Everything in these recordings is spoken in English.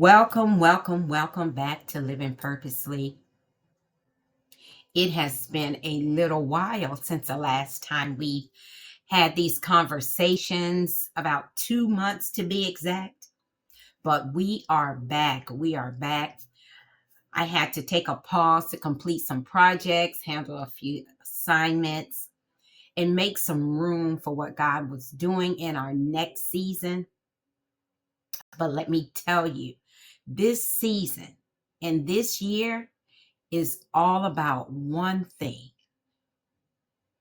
Welcome back to Living Purposely. It has been a little while since the last time we had these conversations, about 2 months to be exact, but we are back. We are back. I had to take a pause to complete some projects, handle a few assignments, and make some room for what God was doing in our next season. But let me tell you, this season and this year is all about one thing,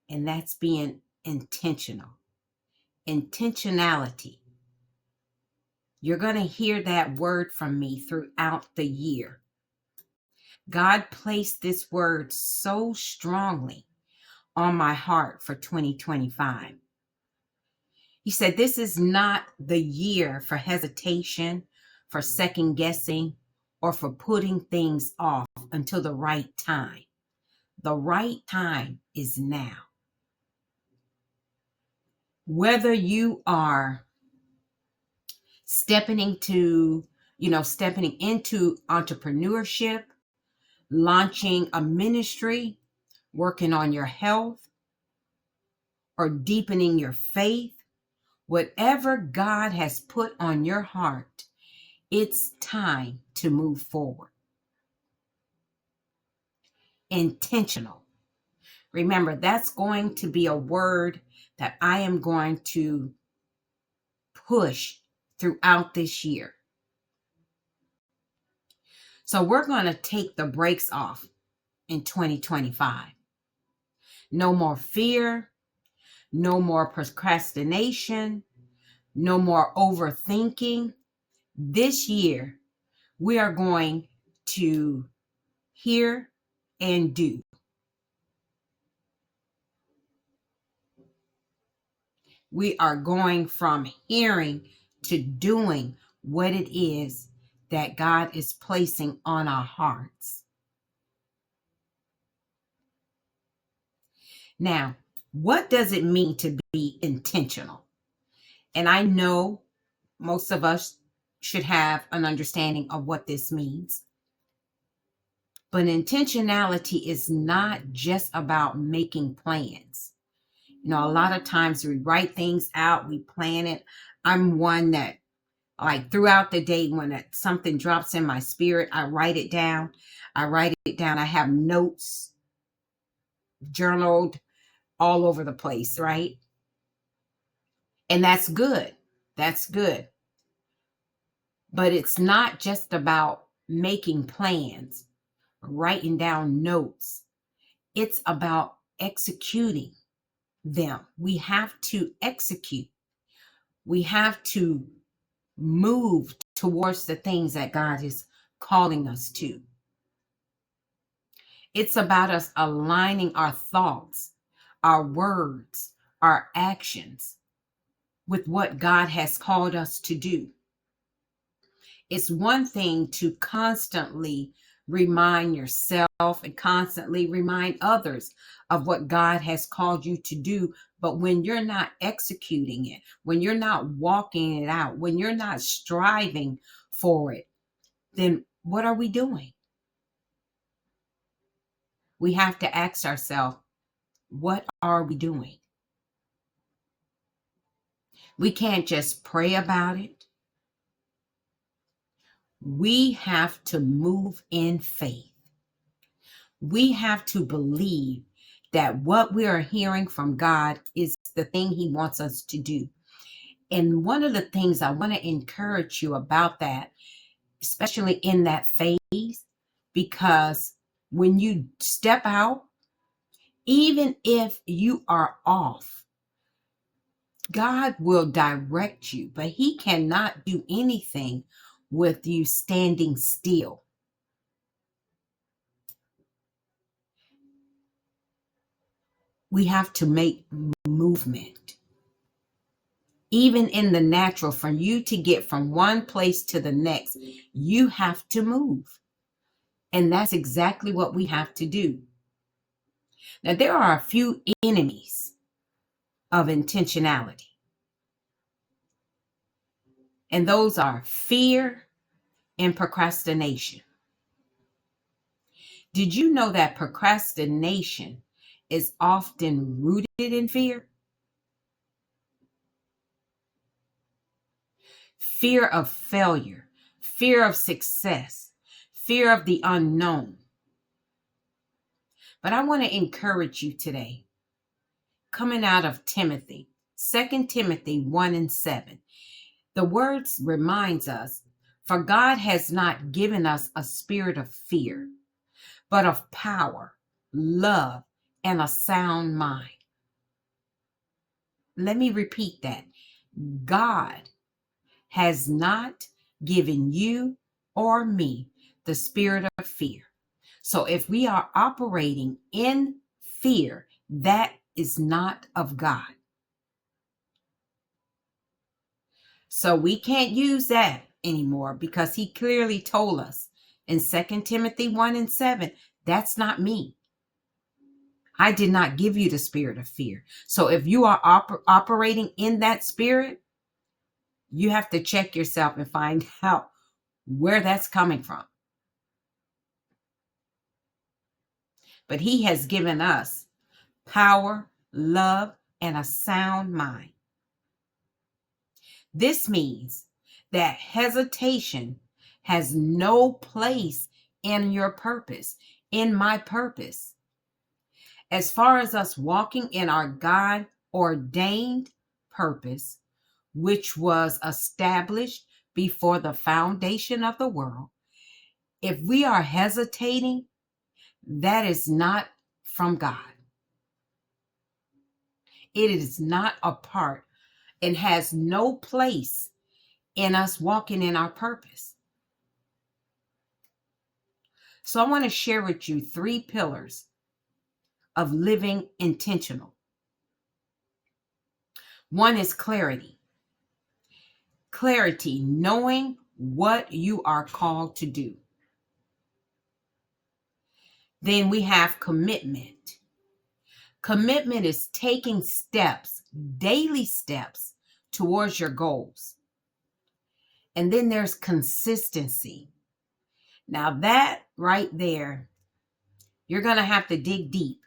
and that's being intentional. Intentionality. You're going to hear that word from me throughout the year. God placed this word so strongly on my heart for 2025. He said, this is not the year for hesitation, for second guessing, or for putting things off until the right time. The right time is now. Whether you are stepping into entrepreneurship, launching a ministry, working on your health, or deepening your faith, whatever God has put on your heart, it's time to move forward. Intentional. Remember, that's going to be a word that I am going to push throughout this year. So we're going to take the brakes off in 2025. No more fear, no more procrastination, no more overthinking. This year, we are going to hear and do. We are going from hearing to doing what it is that God is placing on our hearts. Now, what does it mean to be intentional? And I know most of us should have an understanding of what this means. But intentionality is not just about making plans. A lot of times we write things out, we plan it. I'm one that, like, throughout the day, when something drops in my spirit, I write it down. I have notes journaled all over the place, right? And that's good. That's good. But it's not just about making plans, writing down notes. It's about executing them. We have to execute. We have to move towards the things that God is calling us to. It's about us aligning our thoughts, our words, our actions with what God has called us to do. It's one thing to constantly remind yourself and constantly remind others of what God has called you to do. But when you're not executing it, when you're not walking it out, when you're not striving for it, then what are we doing? We have to ask ourselves, what are we doing? We can't just pray about it. We have to move in faith. We have to believe that what we are hearing from God is the thing He wants us to do. And one of the things I want to encourage you about that, especially in that phase, because when you step out, even if you are off, God will direct you, but He cannot do anything with you standing still. We have to make movement. Even in the natural, for you to get from one place to the next, you have to move. And that's exactly what we have to do. Now, there are a few enemies of intentionality. And those are fear in procrastination. Did you know that procrastination is often rooted in fear? Fear of failure, fear of success, fear of the unknown. But I want to encourage you today, coming out of Timothy, 2 Timothy 1 and 7. The words reminds us, for God has not given us a spirit of fear, but of power, love, and a sound mind. Let me repeat that. God has not given you or me the spirit of fear. So if we are operating in fear, that is not of God. So we can't use that anymore because he clearly told us in 2 Timothy 1 and 7, that's not me. I did not give you the spirit of fear. So if you are operating in that spirit, you have to check yourself and find out where that's coming from. But he has given us power, love, and a sound mind. This means that hesitation has no place in your purpose, in my purpose. As far as us walking in our God-ordained purpose, which was established before the foundation of the world, if we are hesitating, that is not from God. It is not a part and has no place in us walking in our purpose. So I want to share with you 3 pillars of living intentional. One is clarity. Clarity, knowing what you are called to do. Then we have commitment. Commitment is taking steps, daily steps towards your goals. And then there's consistency. Now that right there, you're going to have to dig deep,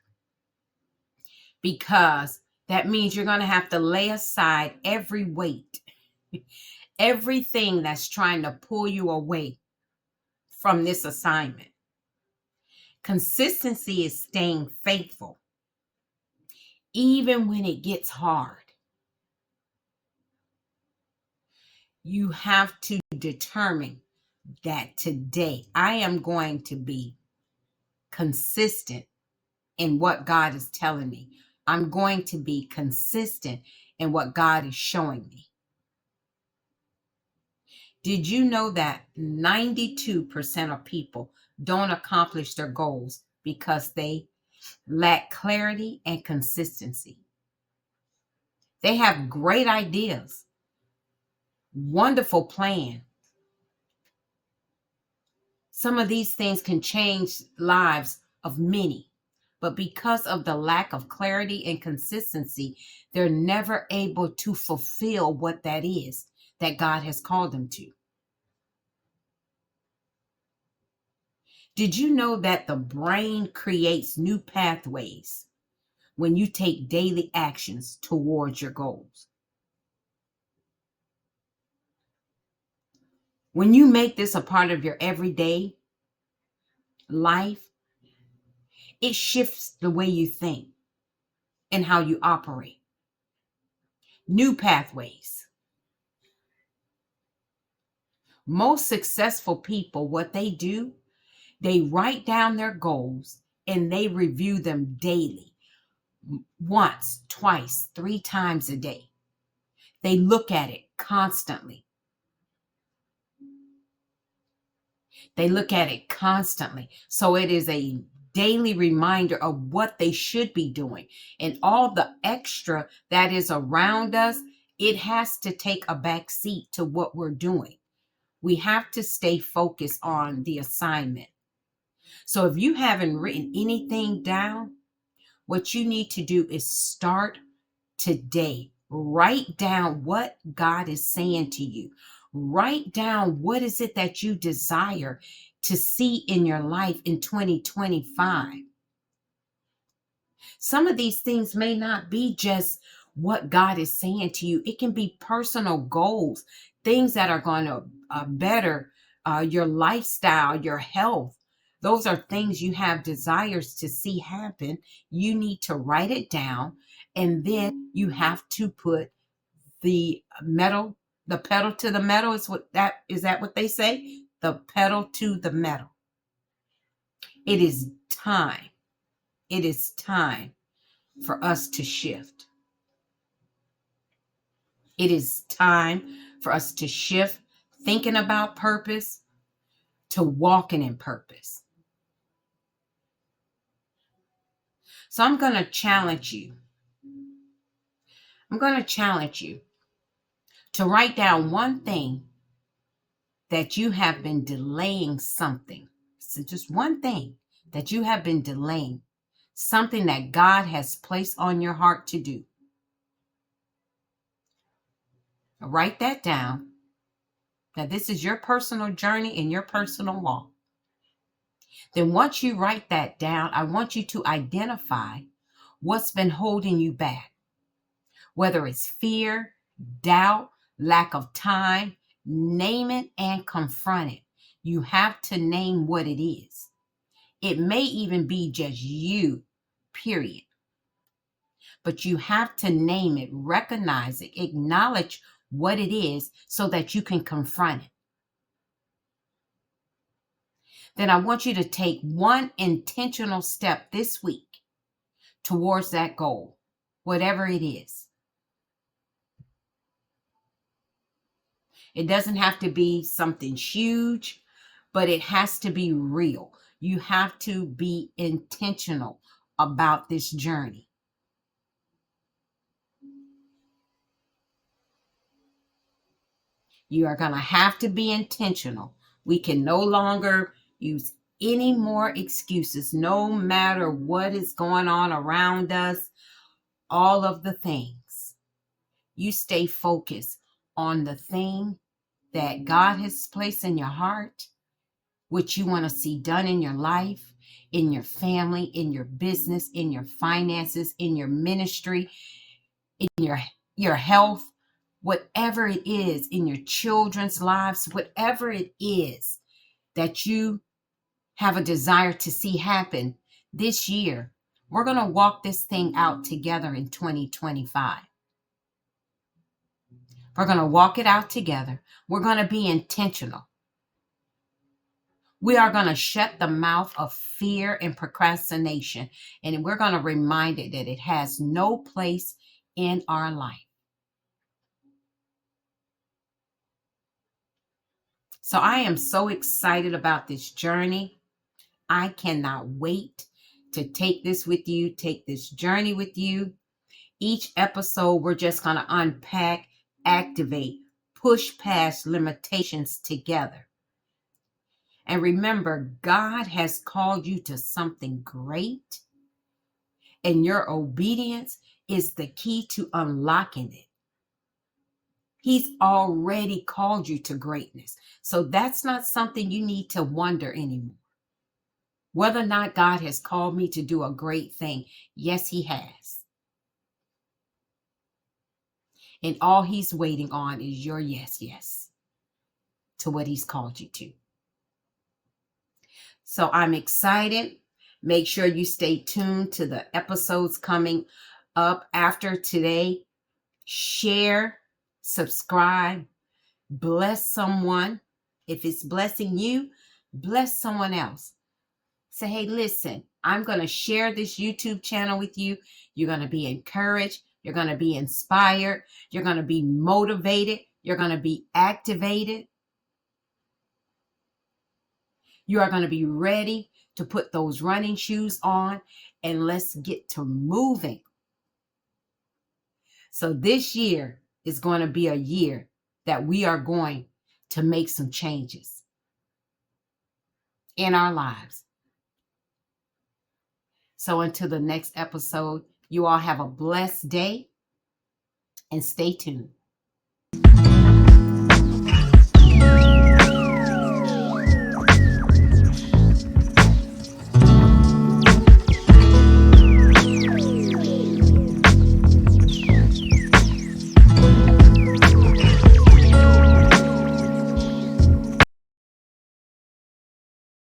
because that means you're going to have to lay aside every weight, everything that's trying to pull you away from this assignment. Consistency is staying faithful, even when it gets hard. You have to determine that today I am going to be consistent in what God is telling me. I'm going to be consistent in what God is showing me. Did you know that 92% of people don't accomplish their goals because they lack clarity and consistency? They have great ideas, wonderful plan. Some of these things can change lives of many, but because of the lack of clarity and consistency, they're never able to fulfill what that is that God has called them to. Did you know that the brain creates new pathways when you take daily actions towards your goals? When you make this a part of your everyday life, it shifts the way you think and how you operate. New pathways. Most successful people, what they do, they write down their goals and they review them daily, once, twice, 3 times a day. They look at it constantly. They look at it constantly. So it is a daily reminder of what they should be doing. And all the extra that is around us, it has to take a back seat to what we're doing. We have to stay focused on the assignment. So if you haven't written anything down, what you need to do is start today. Write down what God is saying to you. Write down what is it that you desire to see in your life in 2025. Some of these things may not be just what God is saying to you. It can be personal goals, things that are going to better your lifestyle, your health. Those are things you have desires to see happen. You need to write it down, and then you have to put the pedal to the metal. Is that what they say? The pedal to the metal. It is time. It is time for us to shift. It is time for us to shift thinking about purpose to walking in purpose. So I'm going to challenge you. I'm going to challenge you to write down one thing that you have been delaying something. So just one thing that you have been delaying, something that God has placed on your heart to do. Write that down. Now, this is your personal journey and your personal walk. Then once you write that down, I want you to identify what's been holding you back. Whether it's fear, doubt, lack of time, name it and confront it. You have to name what it is. It may even be just you, period. But you have to name it, recognize it, acknowledge what it is so that you can confront it. Then I want you to take one intentional step this week towards that goal, whatever it is. It doesn't have to be something huge, but it has to be real. You have to be intentional about this journey. You are going to have to be intentional. We can no longer use any more excuses, no matter what is going on around us, all of the things. You stay focused on the thing that God has placed in your heart, what you want to see done in your life, in your family, in your business, in your finances, in your ministry, in your health, whatever it is, in your children's lives, whatever it is that you have a desire to see happen this year. We're going to walk this thing out together in 2025. We're going to walk it out together. We're going to be intentional. We are going to shut the mouth of fear and procrastination, and we're going to remind it that it has no place in our life. So I am so excited about this journey. I cannot wait to take this with you, take this journey with you. Each episode, we're just going to unpack, activate, push past limitations together. And remember, God has called you to something great, and your obedience is the key to unlocking it. He's already called you to greatness. So that's not something you need to wonder anymore. Whether or not God has called me to do a great thing, yes, he has. And all he's waiting on is your yes to what he's called you to. So I'm excited. Make sure you stay tuned to the episodes coming up after today. Share, subscribe, bless someone. If it's blessing you, bless someone else. Say, hey, listen, I'm going to share this YouTube channel with you. You're going to be encouraged. You're going to be inspired. You're going to be motivated. You're going to be activated. You are going to be ready to put those running shoes on, and let's get to moving. So this year is going to be a year that we are going to make some changes in our lives. So until the next episode, you all have a blessed day and stay tuned.